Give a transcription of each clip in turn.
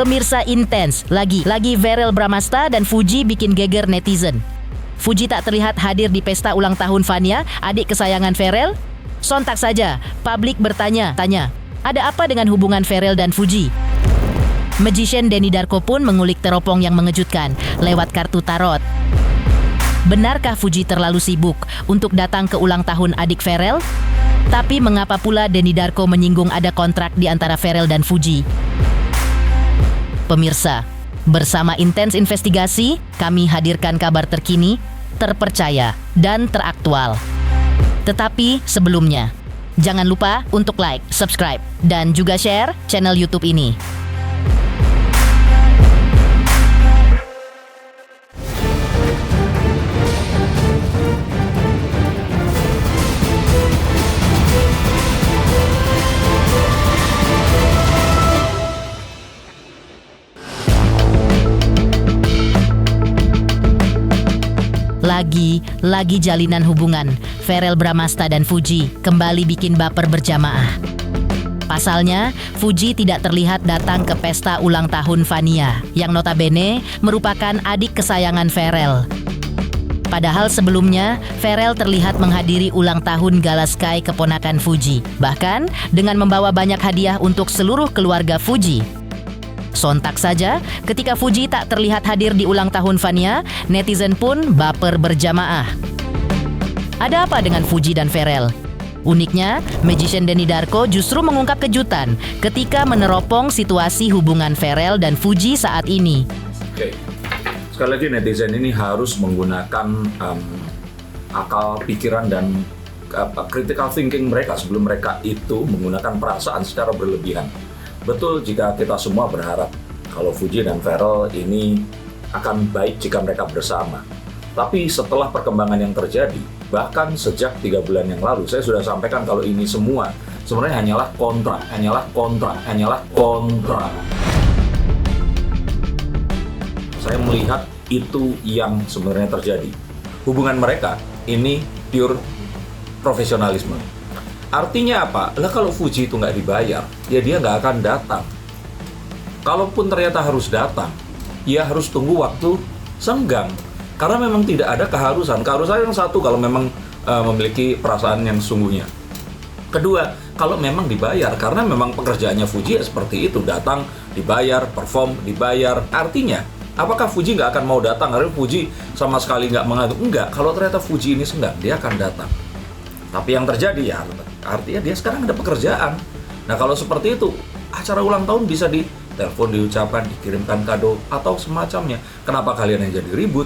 Pemirsa intens, lagi Verel Bramasta dan Fuji bikin geger netizen. Fuji tak terlihat hadir di pesta ulang tahun Vania, adik kesayangan Verel. Sontak saja, publik bertanya-tanya, ada apa dengan hubungan Verel dan Fuji? Magician Denny Darko pun mengulik teropong yang mengejutkan lewat kartu tarot. Benarkah Fuji terlalu sibuk untuk datang ke ulang tahun adik Verel? Tapi mengapa pula Denny Darko menyinggung ada kontrak di antara Verel dan Fuji? Pemirsa, bersama Intens Investigasi, kami hadirkan kabar terkini, terpercaya, dan teraktual. Tetapi sebelumnya, jangan lupa untuk like, subscribe, dan juga share channel YouTube ini. Lagi jalinan hubungan Verel Bramasta dan Fuji kembali bikin baper berjamaah. Pasalnya, Fuji tidak terlihat datang ke pesta ulang tahun Vania, yang notabene merupakan adik kesayangan Verel. Padahal sebelumnya, Verel terlihat menghadiri ulang tahun Gala Sky keponakan Fuji, bahkan dengan membawa banyak hadiah untuk seluruh keluarga Fuji. Sontak saja, ketika Fuji tak terlihat hadir di ulang tahun Vania, netizen pun baper berjamaah. Ada apa dengan Fuji dan Verel? Uniknya, Magician Denny Darko justru mengungkap kejutan ketika meneropong situasi hubungan Verel dan Fuji saat ini. Oke, sekali lagi netizen ini harus menggunakan akal pikiran dan critical thinking mereka sebelum mereka itu menggunakan perasaan secara berlebihan. Betul jika kita semua berharap kalau Fuji dan Verel ini akan baik jika mereka bersama. Tapi setelah perkembangan yang terjadi, bahkan sejak 3 bulan yang lalu, saya sudah sampaikan kalau ini semua sebenarnya hanyalah kontrak. Saya melihat itu yang sebenarnya terjadi. Hubungan mereka ini pure profesionalisme. Artinya apa? Lah kalau Fuji itu nggak dibayar, ya dia nggak akan datang. Kalaupun ternyata harus datang, ya harus tunggu waktu senggang. Karena memang tidak ada keharusan. Keharusan yang satu kalau memang memiliki perasaan yang sesungguhnya. Kedua, kalau memang dibayar, karena memang pekerjaannya Fuji ya seperti itu. Datang, dibayar, perform, dibayar. Artinya, apakah Fuji nggak akan mau datang? Karena Fuji sama sekali nggak mengatur. Enggak, kalau ternyata Fuji ini senggang, dia akan datang. Tapi yang terjadi ya, artinya dia sekarang ada pekerjaan. Nah kalau seperti itu, acara ulang tahun bisa ditelepon, diucapkan, dikirimkan kado, atau semacamnya. Kenapa kalian yang jadi ribut?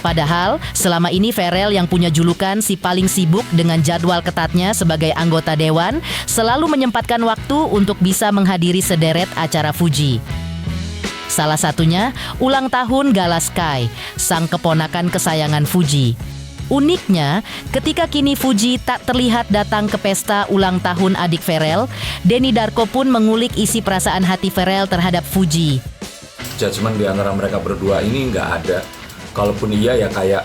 Padahal, selama ini Verel yang punya julukan si paling sibuk dengan jadwal ketatnya sebagai anggota dewan, selalu menyempatkan waktu untuk bisa menghadiri sederet acara Fuji. Salah satunya, ulang tahun Gala Sky, sang keponakan kesayangan Fuji. Uniknya, ketika kini Fuji tak terlihat datang ke pesta ulang tahun adik Verel, Denny Darko pun mengulik isi perasaan hati Verel terhadap Fuji. Judgement di antara mereka berdua ini nggak ada. Kalaupun iya ya kayak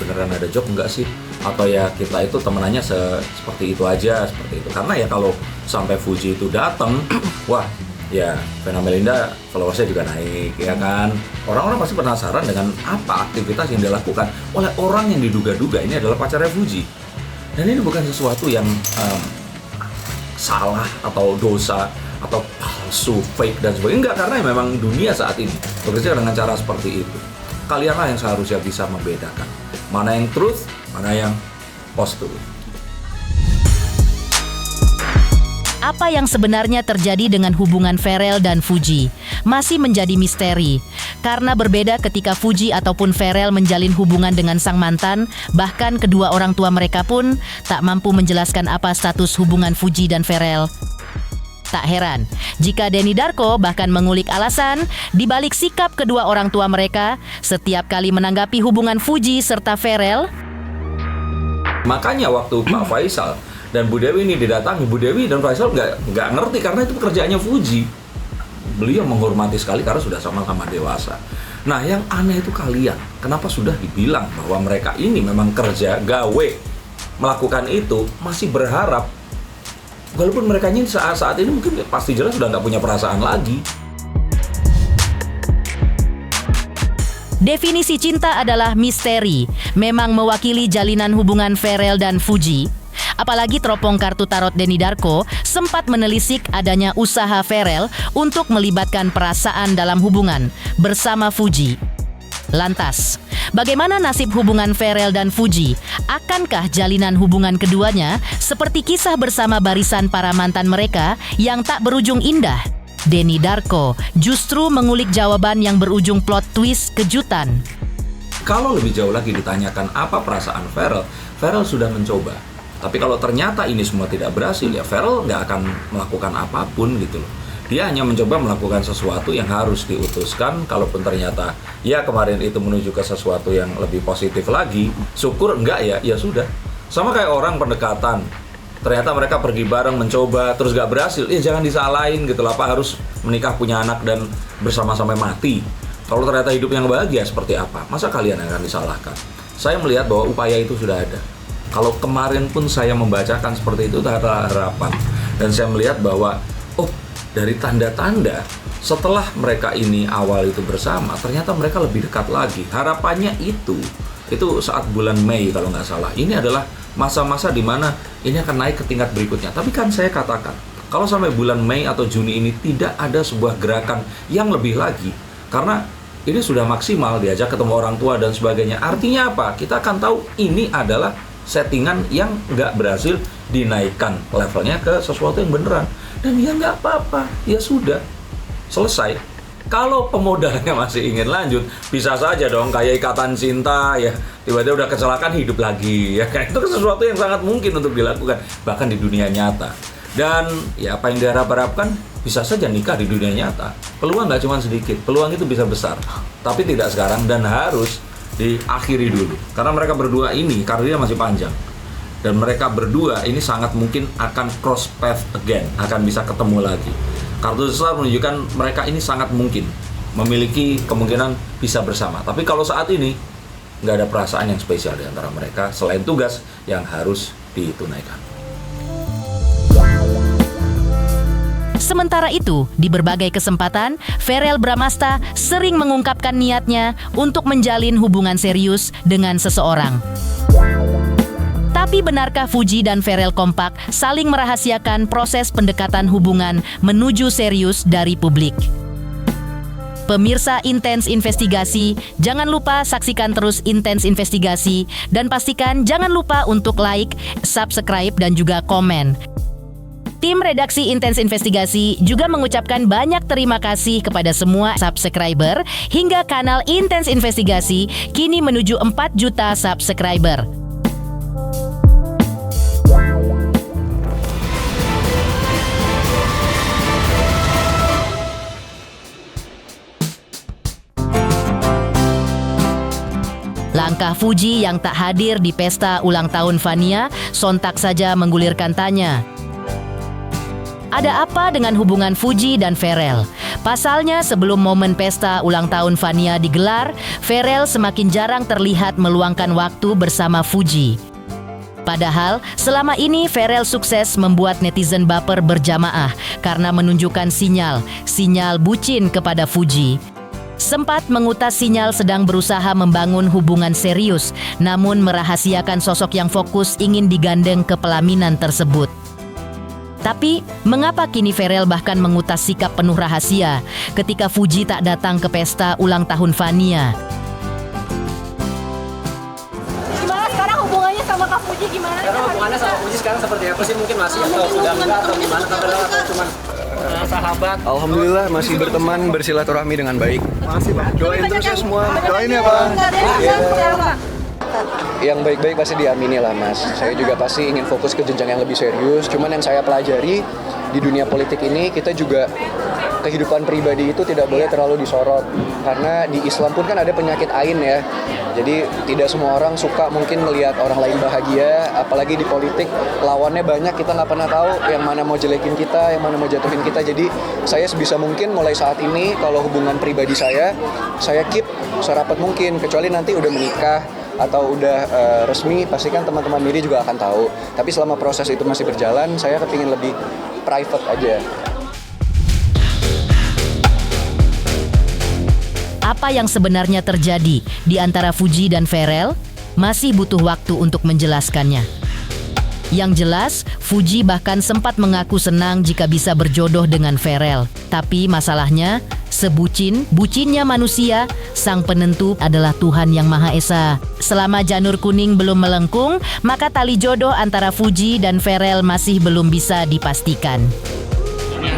beneran ada job nggak sih? Atau ya kita itu temenannya seperti itu aja, seperti itu. Karena ya kalau sampai Fuji itu datang, wah ya Vena Melinda followersnya juga naik, ya kan? Orang-orang pasti penasaran dengan apa aktivitas yang dilakukan oleh orang yang diduga-duga ini adalah pacarnya Fuji. Dan ini bukan sesuatu yang salah atau dosa atau palsu, fake dan sebagainya. Enggak, karena memang dunia saat ini bekerja dengan cara seperti itu. Kalianlah yang seharusnya bisa membedakan mana yang truth, mana yang post-truth. Apa yang sebenarnya terjadi dengan hubungan Verel dan Fuji masih menjadi misteri. Karena berbeda ketika Fuji ataupun Verel menjalin hubungan dengan sang mantan, bahkan kedua orang tua mereka pun tak mampu menjelaskan apa status hubungan Fuji dan Verel. Tak heran jika Denny Darko bahkan mengulik alasan di balik sikap kedua orang tua mereka setiap kali menanggapi hubungan Fuji serta Verel. Makanya waktu Pak Faisal dan Bu Dewi ini didatangi, Bu Dewi dan Faisal nggak ngerti karena itu pekerjaannya Fuji. Beliau menghormati sekali karena sudah sama-sama dewasa. Nah yang aneh itu kalian, kenapa sudah dibilang bahwa mereka ini memang kerja gawe melakukan itu, masih berharap Walaupun mereka ini saat ini mungkin pasti jelas sudah nggak punya perasaan lagi. Definisi cinta adalah misteri, memang mewakili jalinan hubungan Ferel dan Fuji. Apalagi teropong kartu tarot Denny Darko sempat menelisik adanya usaha Ferel untuk melibatkan perasaan dalam hubungan bersama Fuji. Lantas, bagaimana nasib hubungan Ferel dan Fuji? Akankah jalinan hubungan keduanya seperti kisah bersama barisan para mantan mereka yang tak berujung indah? Denny Darko justru mengulik jawaban yang berujung plot twist kejutan. Kalau lebih jauh lagi ditanyakan apa perasaan Ferel, Ferel sudah mencoba. Tapi kalau ternyata ini semua tidak berhasil, ya Ferel nggak akan melakukan apapun gitu loh. Dia hanya mencoba melakukan sesuatu yang harus diutuskan. Kalaupun ternyata ya kemarin itu menuju ke sesuatu yang lebih positif lagi, syukur. Enggak ya sudah. Sama kayak orang pendekatan. Ternyata mereka pergi bareng mencoba terus gak berhasil, ya jangan disalahin gitu lah, apa harus menikah punya anak dan bersama sampai mati. Kalau ternyata hidup yang bahagia seperti apa, masa kalian akan disalahkan? Saya melihat bahwa upaya itu sudah ada. Kalau kemarin pun saya membacakan seperti itu adalah harapan, dan saya melihat bahwa dari tanda-tanda setelah mereka ini awal itu bersama, ternyata mereka lebih dekat lagi. Harapannya itu saat bulan Mei kalau nggak salah. Ini adalah masa-masa di mana ini akan naik ke tingkat berikutnya. Tapi kan saya katakan, kalau sampai bulan Mei atau Juni ini tidak ada sebuah gerakan yang lebih lagi, karena ini sudah maksimal diajak ketemu orang tua dan sebagainya. Artinya apa? Kita akan tahu ini adalah settingan yang nggak berhasil dinaikkan levelnya ke sesuatu yang beneran. Dan ya nggak apa-apa, ya sudah, selesai. Kalau pemodalnya masih ingin lanjut, bisa saja dong kayak ikatan cinta ya, tiba-tiba udah kecelakaan hidup lagi ya, kayak itu sesuatu yang sangat mungkin untuk dilakukan bahkan di dunia nyata. Dan ya apa yang diharap-harapkan, bisa saja nikah di dunia nyata. Peluang nggak cuma sedikit, peluang itu bisa besar, tapi tidak sekarang dan harus diakhiri dulu. Karena mereka berdua ini karirnya masih panjang, dan mereka berdua ini sangat mungkin akan cross path again, akan bisa ketemu lagi. Kartu besar menunjukkan mereka ini sangat mungkin memiliki kemungkinan bisa bersama. Tapi kalau saat ini nggak ada perasaan yang spesial di antara mereka selain tugas yang harus ditunaikan. Sementara itu, di berbagai kesempatan, Ferel Bramasta sering mengungkapkan niatnya untuk menjalin hubungan serius dengan seseorang. Tapi benarkah Fuji dan Ferel kompak saling merahasiakan proses pendekatan hubungan menuju serius dari publik? Pemirsa Intens Investigasi, jangan lupa saksikan terus Intens Investigasi dan pastikan jangan lupa untuk like, subscribe, dan juga komen. Tim redaksi Intens Investigasi juga mengucapkan banyak terima kasih kepada semua subscriber hingga kanal Intens Investigasi kini menuju 4 juta subscriber. Langkah Fuji yang tak hadir di pesta ulang tahun Fania sontak saja menggulirkan tanya. Ada apa dengan hubungan Fuji dan Ferel? Pasalnya sebelum momen pesta ulang tahun Fania digelar, Ferel semakin jarang terlihat meluangkan waktu bersama Fuji. Padahal selama ini Ferel sukses membuat netizen baper berjamaah karena menunjukkan sinyal bucin kepada Fuji. Sempat mengutas sinyal sedang berusaha membangun hubungan serius, namun merahasiakan sosok yang fokus ingin digandeng ke pelaminan tersebut. Tapi, mengapa kini Ferel bahkan mengutas sikap penuh rahasia ketika Fuji tak datang ke pesta ulang tahun Fania? Gimana sekarang hubungannya sama Kak Fuji gimana? Sekarang hubungannya sama Fuji sekarang seperti apa sih? Mungkin masih atau sudah enggak atau gimana? Atau cuma sahabat? Alhamdulillah masih berteman, bersilaturahmi dengan baik. Masih Pak. Doain terus ya semua. Doain ya Pak. Yang baik-baik pasti diamini lah Mas. Saya juga pasti ingin fokus ke jenjang yang lebih serius. Cuman yang saya pelajari di dunia politik ini, kita juga kehidupan pribadi itu tidak boleh terlalu disorot. Karena di Islam pun kan ada penyakit ain ya. Jadi tidak semua orang suka mungkin melihat orang lain bahagia. Apalagi di politik lawannya banyak, kita nggak pernah tahu yang mana mau jelekin kita, yang mana mau jatuhin kita. Jadi saya sebisa mungkin mulai saat ini kalau hubungan pribadi saya keep serapat mungkin. Kecuali nanti udah menikah, atau udah resmi, pastikan teman-teman media juga akan tahu. Tapi selama proses itu masih berjalan, saya kepingin lebih private aja. Apa yang sebenarnya terjadi di antara Fuji dan Pharrell? Masih butuh waktu untuk menjelaskannya. Yang jelas, Fuji bahkan sempat mengaku senang jika bisa berjodoh dengan Pharrell. Tapi masalahnya, bucinnya manusia, sang penentu adalah Tuhan Yang Maha Esa. Selama janur kuning belum melengkung, maka tali jodoh antara Fuji dan Pharrell masih belum bisa dipastikan.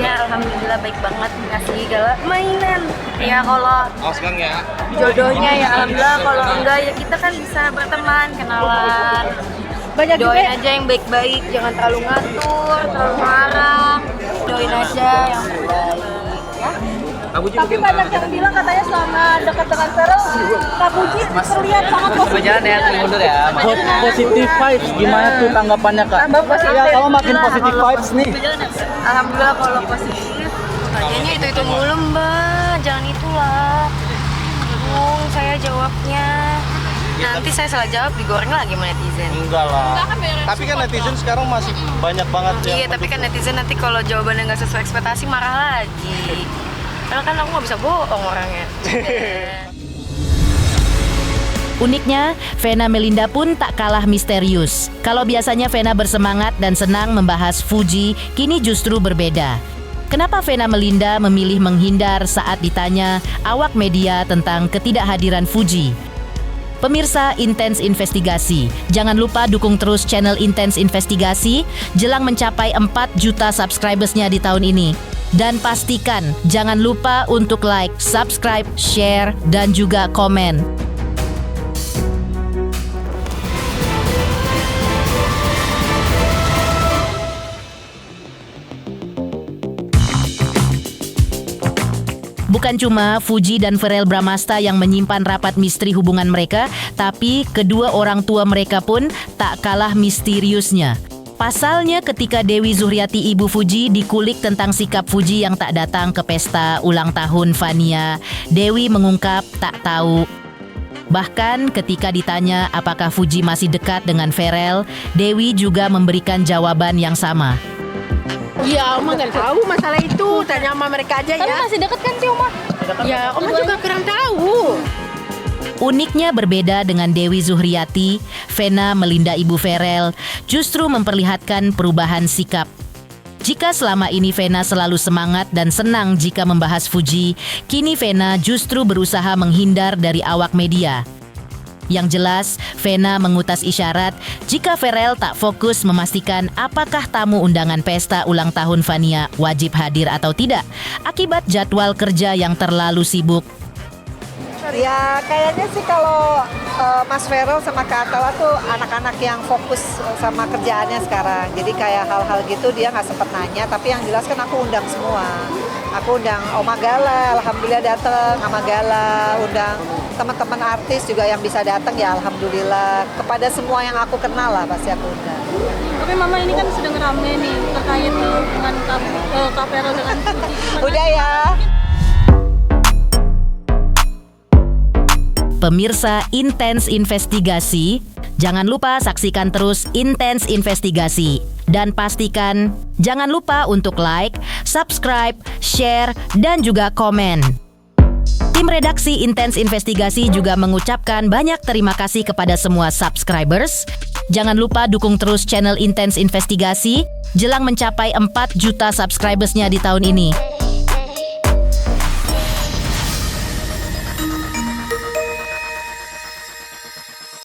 Ya alhamdulillah baik banget, ngasih segala mainan. Ya kalau jodohnya ya alhamdulillah, kalau enggak ya kita kan bisa berteman, kenalan. Doain aja yang baik-baik, jangan terlalu ngatur, terlalu marah. Doain aja yang baik ya. Tapi banyak yang bilang katanya selama dekat dengan Pharrell, Kak Puji terlihat sangat positif. Berjalan ya, mundur ya. Positif vibes, gimana tuh tanggapannya Kak? Tambah positif. Ya, kamu makin positif vibes nih. Alhamdulillah kalau positif. Kayaknya itu mulu Mbak, jangan itulah. Bingung saya jawabnya. Nanti saya salah jawab digoreng lagi sama netizen. Enggak lah. Tapi kan netizen sekarang masih banyak banget ya. Iya, tapi kan netizen nanti kalau jawabannya nggak sesuai ekspektasi marah lagi. Karena kan aku nggak bisa bohong orangnya. Uniknya, Vena Melinda pun tak kalah misterius. Kalau biasanya Vena bersemangat dan senang membahas Fuji, kini justru berbeda. Kenapa Vena Melinda memilih menghindar saat ditanya awak media tentang ketidakhadiran Fuji? Pemirsa Intens Investigasi, jangan lupa dukung terus channel Intens Investigasi jelang mencapai 4 juta subscribersnya di tahun ini. Dan pastikan jangan lupa untuk like, subscribe, share, dan juga komen. Bukan cuma Fuji dan Pharrell Bramasta yang menyimpan rapat misteri hubungan mereka, tapi kedua orang tua mereka pun tak kalah misteriusnya. Pasalnya ketika Dewi Zuhriati ibu Fuji dikulik tentang sikap Fuji yang tak datang ke pesta ulang tahun Fania, Dewi mengungkap tak tahu. Bahkan ketika ditanya apakah Fuji masih dekat dengan Pharrell, Dewi juga memberikan jawaban yang sama. Ya, Oma nggak tahu masalah itu. Tanya sama mereka aja ya. Tapi masih deket kan sih Oma? Ya, Oma juga kurang tahu. Uniknya berbeda dengan Dewi Zuhriati, Vena Melinda ibu Pharrell justru memperlihatkan perubahan sikap. Jika selama ini Vena selalu semangat dan senang jika membahas Fuji, kini Vena justru berusaha menghindar dari awak media. Yang jelas, Vena mengutas isyarat jika Pharrell tak fokus memastikan apakah tamu undangan pesta ulang tahun Fania wajib hadir atau tidak, akibat jadwal kerja yang terlalu sibuk. Ya kayaknya sih kalau Mas Pharrell sama Kak Atala tuh anak-anak yang fokus sama kerjaannya sekarang. Jadi kayak hal-hal gitu dia nggak sempet nanya, tapi yang jelas kan aku undang semua. Aku undang Oma Gala, alhamdulillah dateng, Ama Gala, undang teman-teman artis juga yang bisa datang ya alhamdulillah. Kepada semua yang aku kenal lah pasti aku undang. Tapi Mama ini kan sedang rame nih terkait dengan Kak Pharrell dengan Fuji. Udah ya. Pemirsa Intens Investigasi, jangan lupa saksikan terus Intens Investigasi. Dan pastikan jangan lupa untuk like, subscribe, share, dan juga komen. Tim redaksi Intens Investigasi juga mengucapkan banyak terima kasih kepada semua subscribers. Jangan lupa dukung terus channel Intens Investigasi jelang mencapai 4 juta subscribersnya di tahun ini.